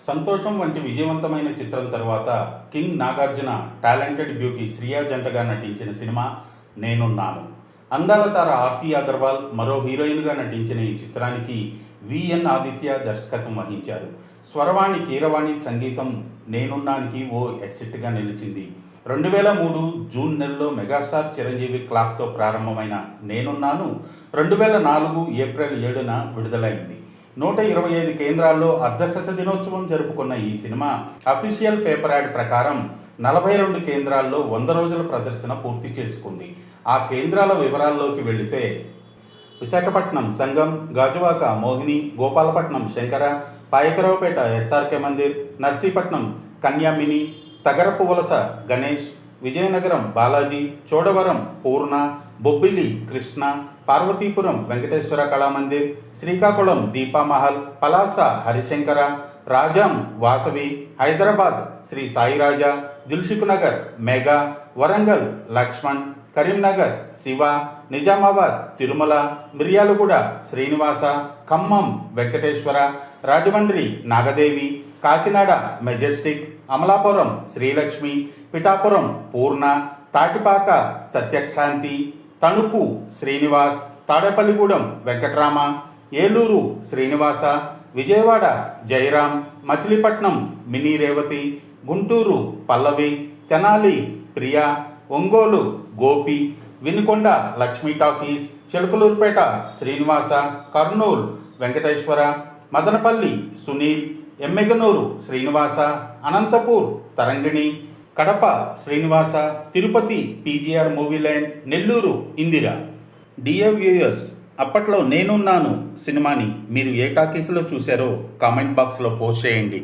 సంతోషం వంటి విజయవంతమైన చిత్రం తరువాత king Nagarjuna talented beauty Shriya జంటగా నటించిన సినిమా నేనున్నాను. అందాల తార ఆర్తి అగర్వాల్ మరో హీరోయిన్గా నటించిన ఈ చిత్రానికి విఎన్ ఆదిత్య దర్శకత్వం వహించారు. స్వరవాణి కీరవాణి సంగీతం నేనున్నానికి ఓ ఎస్సెట్గా నిలిచింది. 2003 జూన్ నెలలో మెగాస్టార్ చిరంజీవి క్లాప్తో ప్రారంభమైన నేనున్నాను 2004 ఏప్రిల్ 7న విడుదలైంది. 125 కేంద్రాల్లో అర్ధశత దినోత్సవం జరుపుకున్న ఈ సినిమా అఫీషియల్ పేపర్ యాడ్ ప్రకారం 42 కేంద్రాల్లో 100 రోజుల ప్రదర్శన పూర్తి చేసుకుంది. ఆ కేంద్రాల వివరాల్లోకి వెళితే విశాఖపట్నం సంగం, గాజువాక మోహిని, గోపాలపట్నం శంకర, పాయకరావుపేట ఎస్ఆర్కే మందిర్, నర్సీపట్నం కన్యామిని, తగరపు వలస గణేష్, విజయనగరం బాలాజీ, చోడవరం పూర్ణ, బొబ్బిలి కృష్ణ, పార్వతీపురం వెంకటేశ్వర కళామందిర్, శ్రీకాకుళం దీపామహల్, పలాస హరిశంకర, రాజాం వాసవి, హైదరాబాద్ శ్రీ సాయిరాజా, దిల్సుఖ్నగర్ మెగా, వరంగల్ లక్ష్మణ్, కరీంనగర్ శివ, నిజామాబాద్ తిరుమల, మిర్యాలగూడ శ్రీనివాస, ఖమ్మం వెంకటేశ్వర, రాజమండ్రి నాగదేవి, కాకినాడ మెజెస్టిక్, అమలాపురం శ్రీలక్ష్మి, పిఠాపురం పూర్ణ, తాటిపాక సత్యశాంతి, తణుకు శ్రీనివాస్, తాడేపల్లిగూడెం వెంకట్రామ, ఏలూరు శ్రీనివాస, విజయవాడ జయరాం, మచిలీపట్నం మినీ రేవతి, గుంటూరు పల్లవి, Tenali Priya, Ongole Gopi, Vinukonda Lakshmi talkies, Chilakaluripet Srinivasa, Kurnool Venkateswara, Madanapalle Sunil, Emmiganur Srinivasa, Anantapur Tarangini, Kadapa Srinivasa, Tirupati PGR movie land, Nellore Indira. Dear viewers, అప్పట్లో నేనున్నాను సినిమాని మీరు ఏ టాకీస్లో చూశారో కామెంట్ బాక్స్లో పోస్ట్ చేయండి.